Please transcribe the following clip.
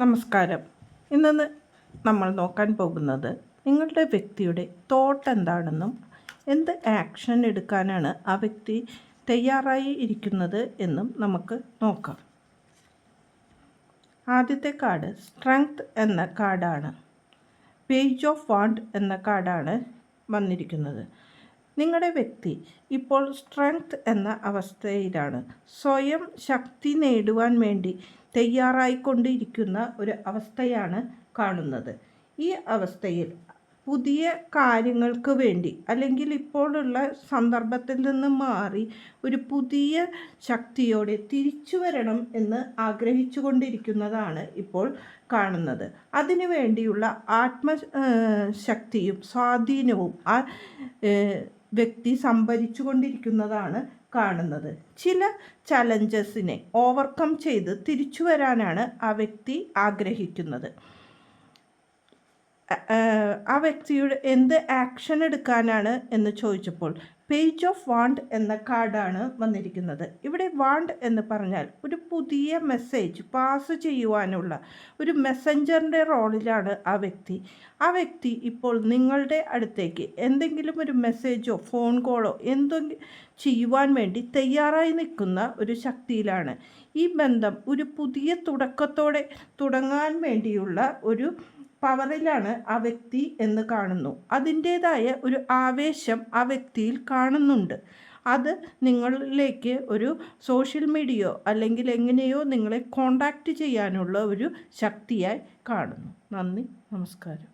നമസ്കാരം. ഇന്ന് നമ്മൾ നോക്കാൻ പോകുന്നത് നിങ്ങളുടെ വ്യക്തിയുടെ തോട്ട് എന്താണെന്നും എന്ത് ആക്ഷൻ എടുക്കാനാണ് ആ വ്യക്തി തയ്യാറായി ഇരിക്കുന്നത് എന്നും നമുക്ക് നോക്കാം. ആദ്യത്തെ കാർഡ് സ്ട്രെങ്ത് എന്ന കാർഡാണ്. പേജ് ഓഫ് വാണ്ട് എന്ന കാർഡാണ് വന്നിരിക്കുന്നത്. നിങ്ങളുടെ വ്യക്തി ഇപ്പോൾ സ്ട്രെങ്ത് എന്ന അവസ്ഥയിലാണ്. സ്വയം ശക്തി നേടുവാൻ വേണ്ടി തയ്യാറായിക്കൊണ്ടിരിക്കുന്ന ഒരു അവസ്ഥയാണ് കാണുന്നത്. ഈ അവസ്ഥയിൽ പുതിയ കാര്യങ്ങൾക്ക് വേണ്ടി അല്ലെങ്കിൽ ഇപ്പോഴുള്ള സന്ദർഭത്തിൽ നിന്ന് മാറി ഒരു പുതിയ ശക്തിയോടെ തിരിച്ചു വരണം എന്ന് ആഗ്രഹിച്ചു കൊണ്ടിരിക്കുന്നതാണ് ഇപ്പോൾ കാണുന്നത്. അതിനു വേണ്ടിയുള്ള ആത്മശക്തിയും സ്വാധീനവും ആ വ്യക്തി സംഭരിച്ചു കൊണ്ടിരിക്കുന്നതാണ് കാണുന്നത്. ചില ചലഞ്ചസിനെ ഓവർകം ചെയ്ത് തിരിച്ചു വരാനാണ് ആ വ്യക്തി ആഗ്രഹിക്കുന്നത്. ആ വ്യക്തിയുടെ എന്ത് ആക്ഷൻ എടുക്കാനാണ് എന്ന് ചോദിച്ചപ്പോൾ പേജ് ഓഫ് വാണ്ട് എന്ന കാർഡാണ് വന്നിരിക്കുന്നത്. ഇവിടെ വാണ്ട് എന്ന് പറഞ്ഞാൽ ഒരു പുതിയ മെസ്സേജ് പാസ് ചെയ്യുവാനുള്ള ഒരു മെസ്സഞ്ചറിൻ്റെ റോളിലാണ് ആ വ്യക്തി. ആ വ്യക്തി ഇപ്പോൾ നിങ്ങളുടെ അടുത്തേക്ക് എന്തെങ്കിലും ഒരു മെസ്സേജോ ഫോൺ കോളോ എന്തെങ്കിലും ചെയ്യുവാൻ വേണ്ടി തയ്യാറായി നിൽക്കുന്ന ഒരു ശക്തിയിലാണ്. ഈ ബന്ധം ഒരു പുതിയ തുടക്കത്തോടെ തുടങ്ങാൻ വേണ്ടിയുള്ള ഒരു പവറിലാണ് ആ വ്യക്തി എന്ന് കാണുന്നു. അതിൻ്റേതായ ഒരു ആവേശം ആ വ്യക്തിയിൽ കാണുന്നുണ്ട്. അത് നിങ്ങളിലേക്ക് ഒരു സോഷ്യൽ മീഡിയയോ അല്ലെങ്കിൽ എങ്ങനെയോ നിങ്ങളെ കോണ്ടാക്റ്റ് ചെയ്യാനുള്ള ഒരു ശക്തിയായി കാണുന്നു. നന്ദി, നമസ്കാരം.